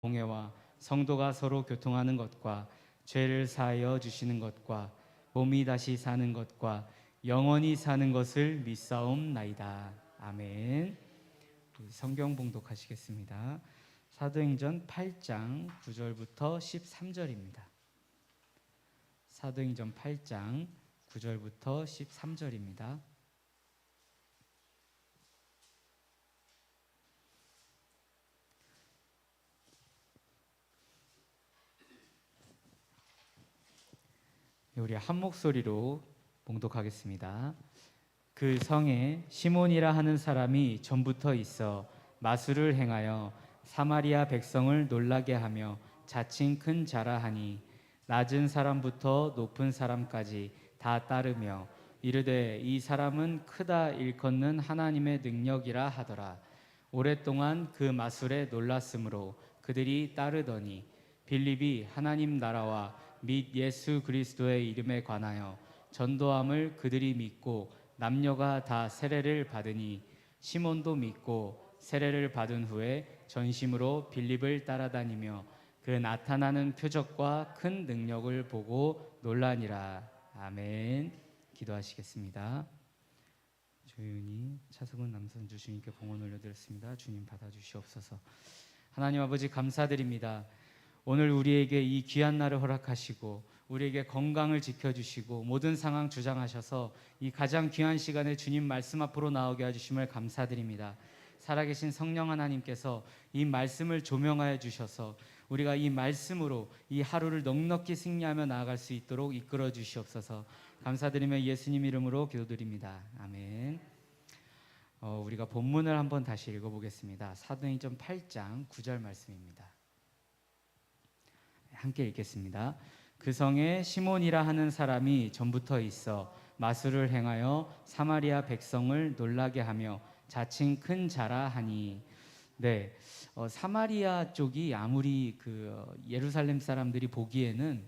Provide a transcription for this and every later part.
공예와 성도가 서로 교통하는 것과 죄를 사하여 주시는 것과 몸이 다시 사는 것과 영원히 사는 것을 믿사옵나이다. 아멘. 성경 봉독하시겠습니다. 사도행전 8장 9절부터 13절입니다. 사도행전 8장 9절부터 13절입니다. 우리 한 목소리로 봉독하겠습니다. 그 성에 시몬이라 하는 사람이 전부터 있어 마술을 행하여 사마리아 백성을 놀라게 하며 자칭 큰 자라 하니 낮은 사람부터 높은 사람까지 다 따르며 이르되 이 사람은 크다 일컫는 하나님의 능력이라 하더라. 오랫동안 그 마술에 놀랐으므로 그들이 따르더니 빌립이 하나님 나라와 및 예수 그리스도의 이름에 관하여 전도함을 그들이 믿고 남녀가 다 세례를 받으니 시몬도 믿고 세례를 받은 후에 전심으로 빌립을 따라다니며 그 나타나는 표적과 큰 능력을 보고 놀라니라. 아멘. 기도하시겠습니다. 조윤이 차승훈 남선주 주님께 봉헌 올려드렸습니다. 주님 받아주시옵소서. 하나님 아버지 감사드립니다. 오늘 우리에게 이 귀한 날을 허락하시고 우리에게 건강을 지켜주시고 모든 상황 주장하셔서 이 가장 귀한 시간에 주님 말씀 앞으로 나오게 해주심을 감사드립니다. 살아계신 성령 하나님께서 이 말씀을 조명하여 주셔서 우리가 이 말씀으로 이 하루를 넉넉히 승리하며 나아갈 수 있도록 이끌어 주시옵소서. 감사드리며 예수님 이름으로 기도드립니다. 아멘. 우리가 본문을 한번 다시 읽어보겠습니다. 사도행전 8장 9절 말씀입니다. 함께 읽겠습니다. 그 성에 시몬이라 하는 사람이 전부터 있어 마술을 행하여 사마리아 백성을 놀라게 하며 자칭 큰 자라 하니. 네, 사마리아 쪽이 아무리 예루살렘 사람들이 보기에는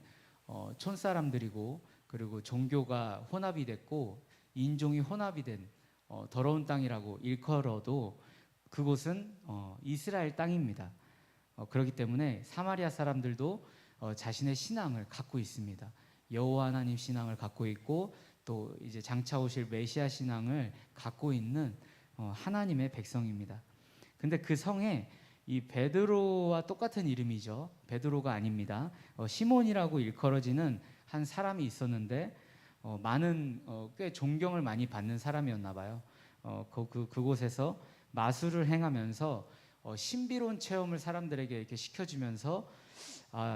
촌 사람들이고 그리고 종교가 혼합이 됐고 인종이 혼합이 된 더러운 땅이라고 일컬어도 그곳은 이스라엘 땅입니다. 그렇기 때문에 사마리아 사람들도 자신의 신앙을 갖고 있습니다. 여호와 하나님 신앙을 갖고 있고 또 이제 장차 오실 메시아 신앙을 갖고 있는 하나님의 백성입니다. 근데 그 성에 이 베드로와 똑같은 이름이죠. 베드로가 아닙니다. 시몬이라고 일컬어지는 한 사람이 있었는데 많은 꽤 존경을 많이 받는 사람이었나 봐요. 그곳에서 마술을 행하면서 신비로운 체험을 사람들에게 이렇게 시켜주면서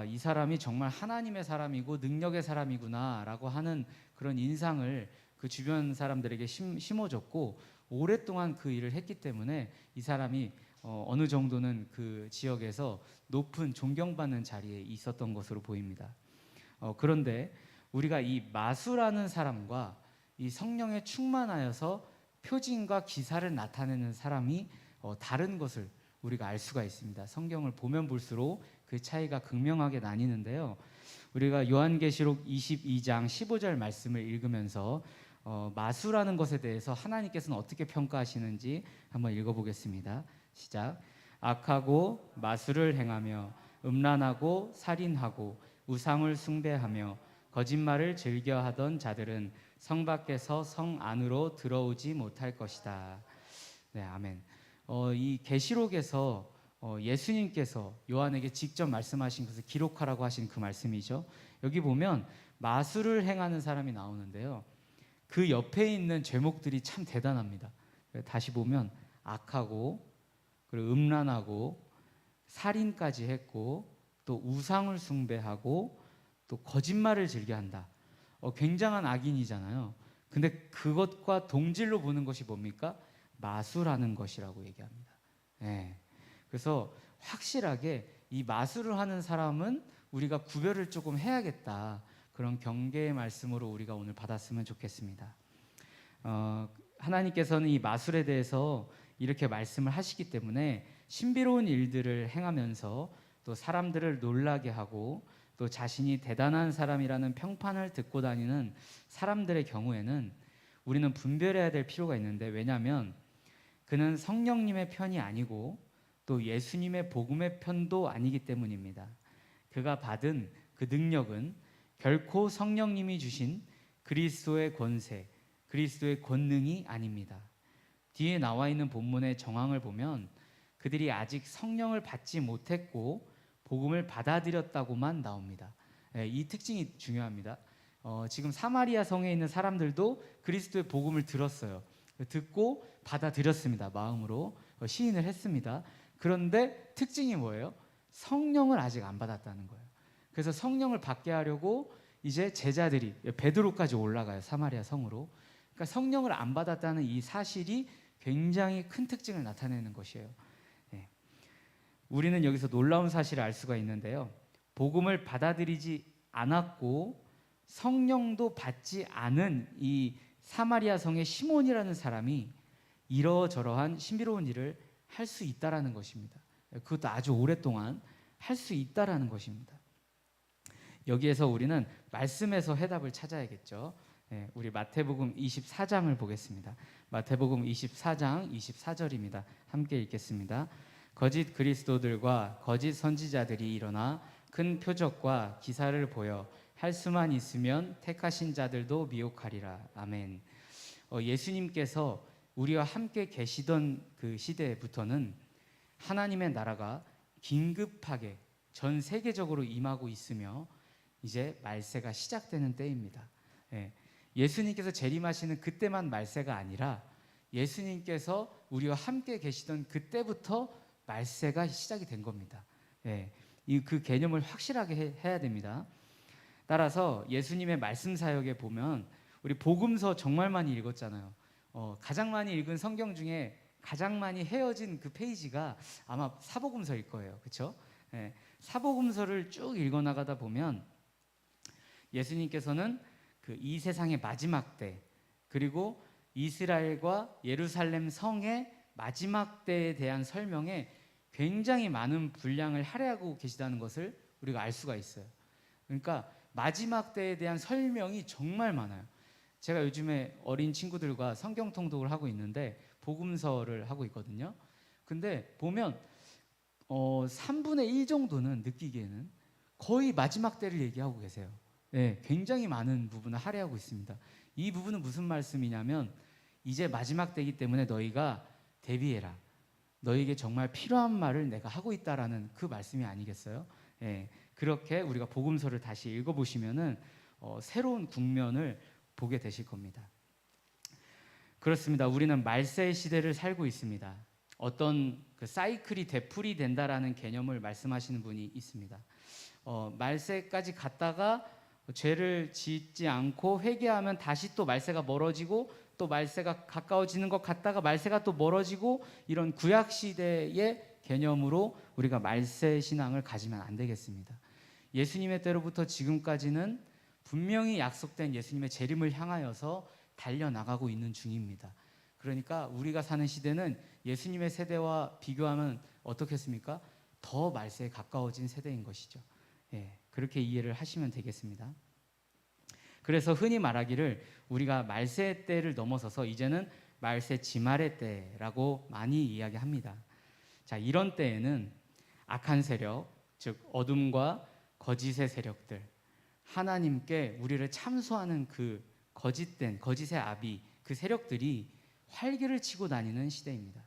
이 사람이 정말 하나님의 사람이고 능력의 사람이구나라고 하는 그런 인상을 그 주변 사람들에게 심어줬고 오랫동안 그 일을 했기 때문에 이 사람이 어느 정도는 그 지역에서 높은 존경받는 자리에 있었던 것으로 보입니다. 그런데 우리가 이 마수라는 사람과 이 성령에 충만하여서 표징과 기사를 나타내는 사람이 다른 것을 우리가 알 수가 있습니다. 성경을 보면 볼수록 그 차이가 극명하게 나뉘는데요. 우리가 요한계시록 22장 15절 말씀을 읽으면서 마수라는 것에 대해서 하나님께서는 어떻게 평가하시는지 한번 읽어보겠습니다. 시작. 악하고 마술을 행하며 음란하고 살인하고 우상을 숭배하며 거짓말을 즐겨하던 자들은 성 밖에서 성 안으로 들어오지 못할 것이다. 네, 아멘. 이 계시록에서 예수님께서 요한에게 직접 말씀하신 것을 기록하라고 하신 그 말씀이죠. 여기 보면 마술을 행하는 사람이 나오는데요. 그 옆에 있는 제목들이 참 대단합니다. 다시 보면 악하고 그리고 음란하고 살인까지 했고 또 우상을 숭배하고 또 거짓말을 즐겨한다. 굉장한 악인이잖아요. 근데 그것과 동질로 보는 것이 뭡니까? 마술하는 것이라고 얘기합니다. 네. 그래서 확실하게 이 마술을 하는 사람은 우리가 구별을 조금 해야겠다. 그런 경계의 말씀으로 우리가 오늘 받았으면 좋겠습니다. 하나님께서는 이 마술에 대해서 이렇게 말씀을 하시기 때문에 신비로운 일들을 행하면서 또 사람들을 놀라게 하고 또 자신이 대단한 사람이라는 평판을 듣고 다니는 사람들의 경우에는 우리는 분별해야 될 필요가 있는데, 왜냐하면 그는 성령님의 편이 아니고 또 예수님의 복음의 편도 아니기 때문입니다. 그가 받은 그 능력은 결코 성령님이 주신 그리스도의 권세, 그리스도의 권능이 아닙니다. 뒤에 나와 있는 본문의 정황을 보면 그들이 아직 성령을 받지 못했고 복음을 받아들였다고만 나옵니다. 이 특징이 중요합니다. 지금 사마리아 성에 있는 사람들도 그리스도의 복음을 들었어요. 듣고 받아들였습니다. 마음으로 시인을 했습니다. 그런데 특징이 뭐예요? 성령을 아직 안 받았다는 거예요. 그래서 성령을 받게 하려고 이제 제자들이 베드로까지 올라가요. 사마리아 성으로. 그러니까 성령을 안 받았다는 이 사실이 굉장히 큰 특징을 나타내는 것이에요. 우리는 여기서 놀라운 사실을 알 수가 있는데요. 복음을 받아들이지 않았고 성령도 받지 않은 이 사마리아 성의 시몬이라는 사람이 이러저러한 신비로운 일을 할 수 있다라는 것입니다. 그것도 아주 오랫동안 할 수 있다라는 것입니다. 여기에서 우리는 말씀에서 해답을 찾아야겠죠. 우리 마태복음 24장을 보겠습니다. 마태복음 24장 24절입니다. 함께 읽겠습니다. 거짓 그리스도들과 거짓 선지자들이 일어나 큰 표적과 기사를 보여 할 수만 있으면 택하신 자들도 미혹하리라. 아멘. 예수님께서 우리와 함께 계시던 그 시대부터는 하나님의 나라가 긴급하게 전 세계적으로 임하고 있으며 이제 말세가 시작되는 때입니다. 예수님께서 재림하시는 그때만 말세가 아니라 예수님께서 우리와 함께 계시던 그때부터 말세가 시작이 된 겁니다. 그 개념을 확실하게 해야 됩니다. 따라서 예수님의 말씀 사역에 보면 우리 복음서 정말 많이 읽었잖아요. 가장 많이 읽은 성경 중에 가장 많이 헤어진 그 페이지가 아마 사복음서일 거예요. 그렇죠? 사복음서를 쭉 읽어나가다 보면 예수님께서는 그 이 세상의 마지막 때 그리고 이스라엘과 예루살렘 성의 마지막 때에 대한 설명에 굉장히 많은 분량을 할애하고 계시다는 것을 우리가 알 수가 있어요. 그러니까 마지막 때에 대한 설명이 정말 많아요. 제가 요즘에 어린 친구들과 성경 통독을 하고 있는데 복음서를 하고 있거든요. 근데 보면 3분의 1 정도는 느끼기에는 거의 마지막 때를 얘기하고 계세요. 굉장히 많은 부분을 할애하고 있습니다. 이 부분은 무슨 말씀이냐면 이제 마지막 때이기 때문에 너희가 대비해라. 너희에게 정말 필요한 말을 내가 하고 있다라는 그 말씀이 아니겠어요? 그렇게 우리가 복음서를 다시 읽어보시면은 새로운 국면을 보게 되실 겁니다. 그렇습니다. 우리는 말세의 시대를 살고 있습니다. 어떤 그 사이클이 되풀이 된다라는 개념을 말씀하시는 분이 있습니다. 말세까지 갔다가 죄를 짓지 않고 회개하면 다시 또 말세가 멀어지고 또 말세가 가까워지는 것 같다가 말세가 또 멀어지고 이런 구약 시대의 개념으로 우리가 말세 신앙을 가지면 안 되겠습니다. 예수님의 때로부터 지금까지는 분명히 약속된 예수님의 재림을 향하여서 달려나가고 있는 중입니다. 그러니까 우리가 사는 시대는 예수님의 세대와 비교하면 어떻겠습니까? 더 말세에 가까워진 세대인 것이죠. 그렇게 이해를 하시면 되겠습니다. 그래서 흔히 말하기를 우리가 말세 때를 넘어서서 이제는 말세 지말의 때라고 많이 이야기합니다. 자, 이런 때에는 악한 세력, 즉 어둠과 거짓의 세력들, 하나님께 우리를 참소하는 그 거짓된 거짓의 아비, 그 세력들이 활기를 치고 다니는 시대입니다.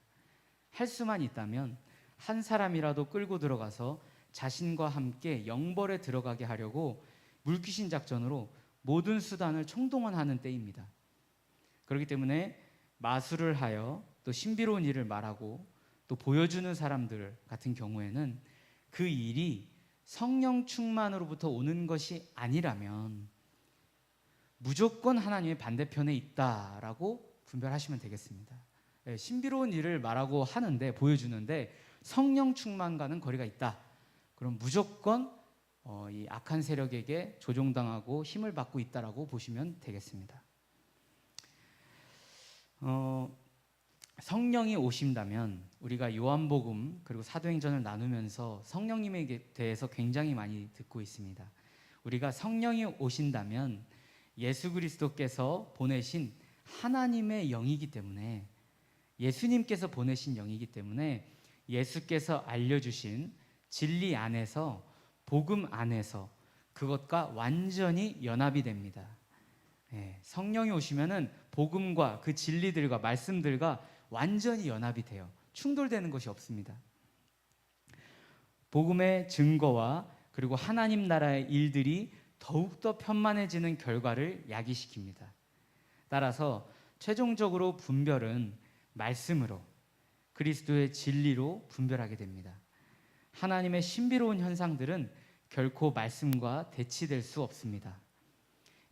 할 수만 있다면 한 사람이라도 끌고 들어가서 자신과 함께 영벌에 들어가게 하려고 물귀신 작전으로 모든 수단을 총동원하는 때입니다. 그렇기 때문에 마술을 하여 또 신비로운 일을 말하고 또 보여주는 사람들 같은 경우에는 그 일이 성령 충만으로부터 오는 것이 아니라면 무조건 하나님의 반대편에 있다라고 분별하시면 되겠습니다. 신비로운 일을 말하고 하는데 보여주는데 성령 충만과는 거리가 있다. 그럼 무조건 이 악한 세력에게 조종당하고 힘을 받고 있다라고 보시면 되겠습니다. 성령이 오신다면 우리가 요한복음 그리고 사도행전을 나누면서 성령님에 대해서 굉장히 많이 듣고 있습니다. 우리가 성령이 오신다면 예수 그리스도께서 보내신 하나님의 영이기 때문에 예수님께서 보내신 영이기 때문에 예수께서 알려주신 진리 안에서, 복음 안에서 그것과 완전히 연합이 됩니다. 성령이 오시면은 복음과 그 진리들과 말씀들과 완전히 연합이 돼요. 충돌되는 것이 없습니다. 복음의 증거와 그리고 하나님 나라의 일들이 더욱더 편만해지는 결과를 야기시킵니다. 따라서 최종적으로 분별은 말씀으로, 그리스도의 진리로 분별하게 됩니다. 하나님의 신비로운 현상들은 결코 말씀과 대치될 수 없습니다.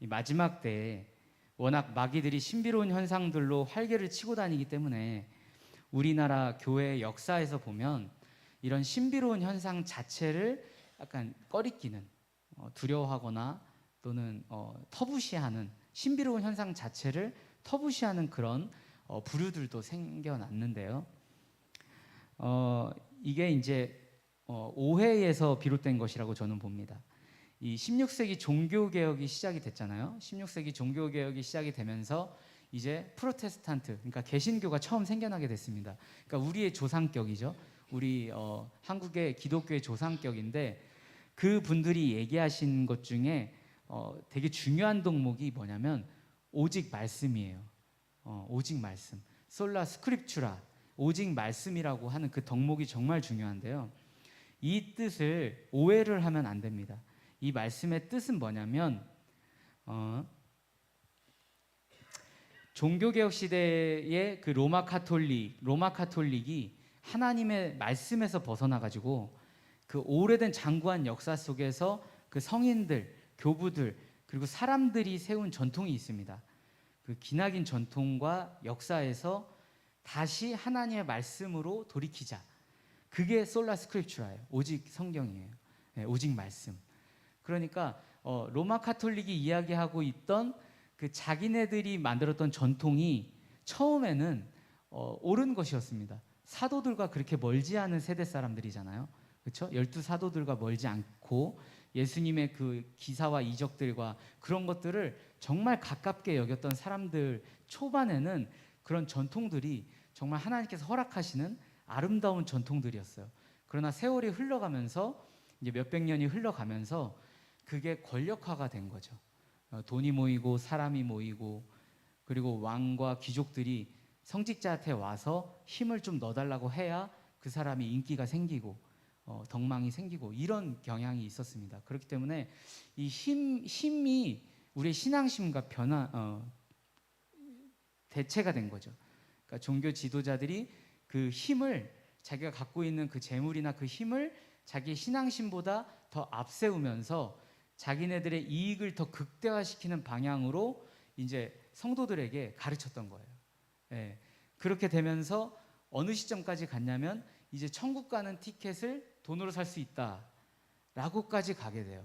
이 마지막 때에 워낙 마귀들이 신비로운 현상들로 활개를 치고 다니기 때문에 우리나라 교회의 역사에서 보면 이런 신비로운 현상 자체를 약간 꺼리끼는, 두려워하거나 또는 터부시하는, 신비로운 현상 자체를 터부시하는 그런 부류들도 생겨났는데요. 이게 이제 오해에서 비롯된 것이라고 저는 봅니다. 이 16세기 종교개혁이 시작이 됐잖아요. 16세기 종교개혁이 시작이 되면서 이제 프로테스탄트, 그러니까 개신교가 처음 생겨나게 됐습니다. 그러니까 우리의 조상격이죠. 우리 한국의 기독교의 조상격인데, 그 분들이 얘기하신 것 중에 되게 중요한 덕목이 뭐냐면 오직 말씀이에요. 오직 말씀, 솔라 스크립추라, 오직 말씀이라고 하는 그 덕목이 정말 중요한데요. 이 뜻을 오해를 하면 안 됩니다. 이 말씀의 뜻은 뭐냐면 종교개혁 시대의 그 로마 카톨릭이 하나님의 말씀에서 벗어나가지고 그 오래된 장구한 역사 속에서 그 성인들, 교부들, 그리고 사람들이 세운 전통이 있습니다. 그 기나긴 전통과 역사에서 다시 하나님의 말씀으로 돌이키자. 그게 솔라 스크립추라예요. 오직 성경이에요. 오직 말씀. 그러니까 로마 카톨릭이 이야기하고 있던 그 자기네들이 만들었던 전통이 처음에는 옳은 것이었습니다. 사도들과 그렇게 멀지 않은 세대 사람들이잖아요. 그렇죠? 12사도들과 멀지 않고 예수님의 그 기사와 이적들과 그런 것들을 정말 가깝게 여겼던 사람들, 초반에는 그런 전통들이 정말 하나님께서 허락하시는 아름다운 전통들이었어요. 그러나 세월이 흘러가면서, 이제 몇백 년이 흘러가면서 그게 권력화가 된 거죠. 돈이 모이고 사람이 모이고, 그리고 왕과 귀족들이 성직자한테 와서 힘을 좀 넣어달라고 해야 그 사람이 인기가 생기고 덕망이 생기고, 이런 경향이 있었습니다. 그렇기 때문에 이 힘이 우리의 신앙심과 대체가 된 거죠. 그러니까 종교 지도자들이 그 힘을, 자기가 갖고 있는 그 재물이나 그 힘을 자기 신앙심보다 더 앞세우면서 자기네들의 이익을 더 극대화시키는 방향으로 이제 성도들에게 가르쳤던 거예요. 그렇게 되면서 어느 시점까지 갔냐면 이제 천국 가는 티켓을 돈으로 살 수 있다라고까지 가게 돼요.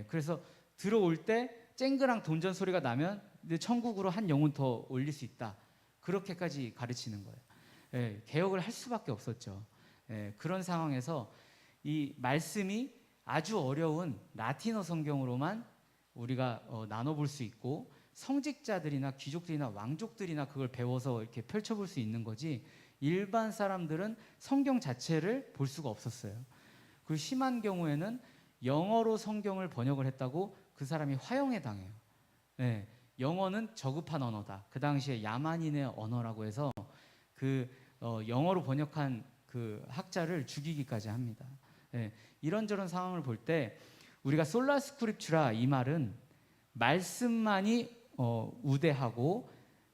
그래서 들어올 때 쨍그랑 돈전 소리가 나면 천국으로 한 영혼 더 올릴 수 있다. 그렇게까지 가르치는 거예요. 개혁을 할 수밖에 없었죠. 그런 상황에서 이 말씀이 아주 어려운 라틴어 성경으로만 우리가 나눠볼 수 있고, 성직자들이나 귀족들이나 왕족들이나 그걸 배워서 이렇게 펼쳐볼 수 있는 거지, 일반 사람들은 성경 자체를 볼 수가 없었어요. 그리고 심한 경우에는 영어로 성경을 번역을 했다고 그 사람이 화형에 당해요. 영어는 저급한 언어다. 그 당시에 야만인의 언어라고 해서 그 영어로 번역한 그 학자를 죽이기까지 합니다. 이런저런 상황을 볼 때 우리가 솔라 스크립추라, 이 말은 말씀만이 우대하고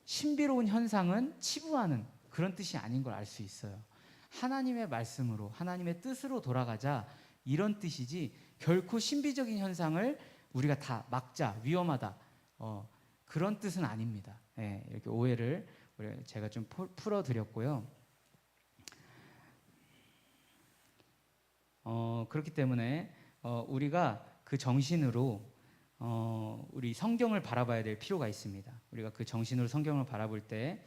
신비로운 현상은 치부하는 그런 뜻이 아닌 걸 알 수 있어요. 하나님의 말씀으로, 하나님의 뜻으로 돌아가자, 이런 뜻이지 결코 신비적인 현상을 우리가 다 막자, 위험하다, 그런 뜻은 아닙니다. 이렇게 오해를 제가 좀 풀어드렸고요. 그렇기 때문에 우리가 그 정신으로 우리 성경을 바라봐야 될 필요가 있습니다. 우리가 그 정신으로 성경을 바라볼 때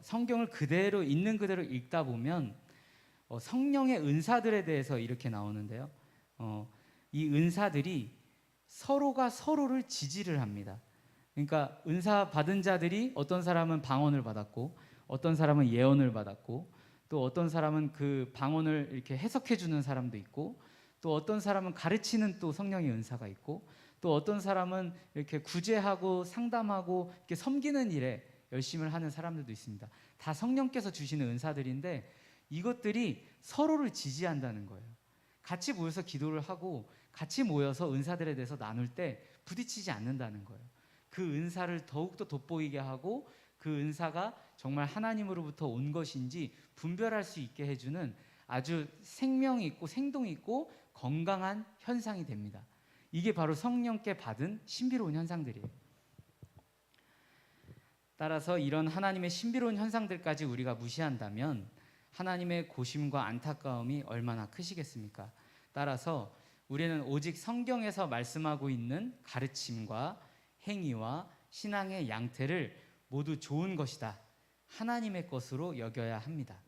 성경을 그대로 있는 그대로 읽다 보면 성령의 은사들에 대해서 이렇게 나오는데요. 이 은사들이 서로가 서로를 지지를 합니다. 그러니까 은사 받은 자들이, 어떤 사람은 방언을 받았고, 어떤 사람은 예언을 받았고, 또 어떤 사람은 그 방언을 이렇게 해석해 주는 사람도 있고, 또 어떤 사람은 가르치는 또 성령의 은사가 있고, 또 어떤 사람은 이렇게 구제하고 상담하고 이렇게 섬기는 일에 열심을 하는 사람들도 있습니다. 다 성령께서 주시는 은사들인데 이것들이 서로를 지지한다는 거예요. 같이 모여서 기도를 하고 같이 모여서 은사들에 대해서 나눌 때 부딪히지 않는다는 거예요. 그 은사를 더욱더 돋보이게 하고 그 은사가 정말 하나님으로부터 온 것인지 분별할 수 있게 해주는 아주 생명 있고 생동 있고 건강한 현상이 됩니다. 이게 바로 성령께 받은 신비로운 현상들이에요. 따라서 이런 하나님의 신비로운 현상들까지 우리가 무시한다면 하나님의 고심과 안타까움이 얼마나 크시겠습니까? 따라서 우리는 오직 성경에서 말씀하고 있는 가르침과 행위와 신앙의 양태를 모두 좋은 것이다, 하나님의 것으로 여겨야 합니다.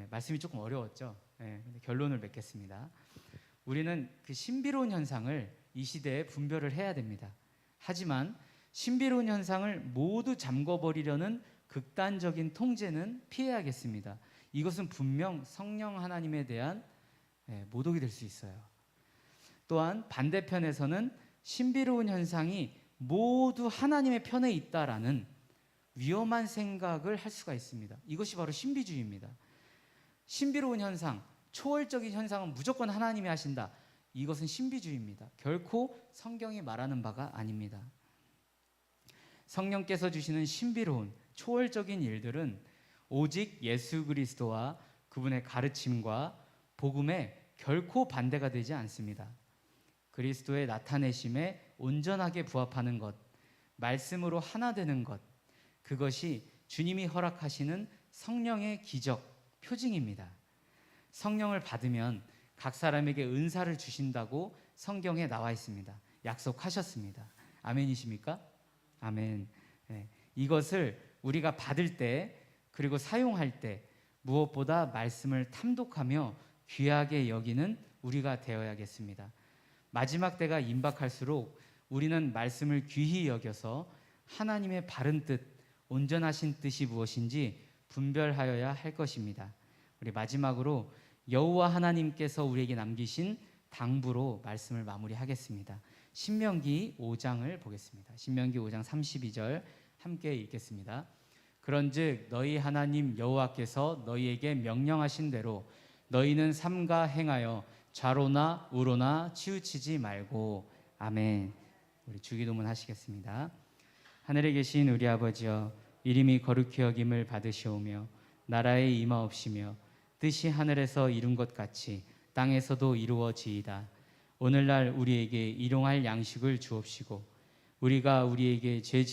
말씀이 조금 어려웠죠? 근데 결론을 맺겠습니다. 우리는 그 신비로운 현상을 이 시대에 분별을 해야 됩니다. 하지만 신비로운 현상을 모두 잠궈버리려는 극단적인 통제는 피해야겠습니다. 이것은 분명 성령 하나님에 대한 모독이 될 수 있어요. 또한 반대편에서는 신비로운 현상이 모두 하나님의 편에 있다라는 위험한 생각을 할 수가 있습니다. 이것이 바로 신비주의입니다. 신비로운 현상, 초월적인 현상은 무조건 하나님이 하신다. 이것은 신비주의입니다. 결코 성경이 말하는 바가 아닙니다. 성령께서 주시는 신비로운 초월적인 일들은 오직 예수 그리스도와 그분의 가르침과 복음에 결코 반대가 되지 않습니다. 그리스도의 나타내심에 온전하게 부합하는 것, 말씀으로 하나 되는 것, 그것이 주님이 허락하시는 성령의 기적, 표징입니다. 성령을 받으면 각 사람에게 은사를 주신다고 성경에 나와 있습니다. 약속하셨습니다. 아멘이십니까? 아멘. 이것을 우리가 받을 때 그리고 사용할 때 무엇보다 말씀을 탐독하며 귀하게 여기는 우리가 되어야겠습니다. 마지막 때가 임박할수록 우리는 말씀을 귀히 여겨서 하나님의 바른 뜻, 온전하신 뜻이 무엇인지 분별하여야 할 것입니다. 우리 마지막으로 여호와 하나님께서 우리에게 남기신 당부로 말씀을 마무리하겠습니다. 신명기 5장을 보겠습니다. 신명기 5장 32절 함께 읽겠습니다. 그런즉 너희 하나님 여호와께서 너희에게 명령하신 대로 너희는 삼가 행하여 좌로나 우로나 치우치지 말고. 아멘. 우리 주기도문 하시겠습니다. 하늘에 계신 우리 아버지여, 이름이 거룩히 여김을 받으시오며 나라에 임하옵시며 뜻이 하늘에서 이룬 것 같이 땅에서도 이루어지이다. 오늘날 우리에게 일용할 양식을 주옵시고 우리가 우리에게 죄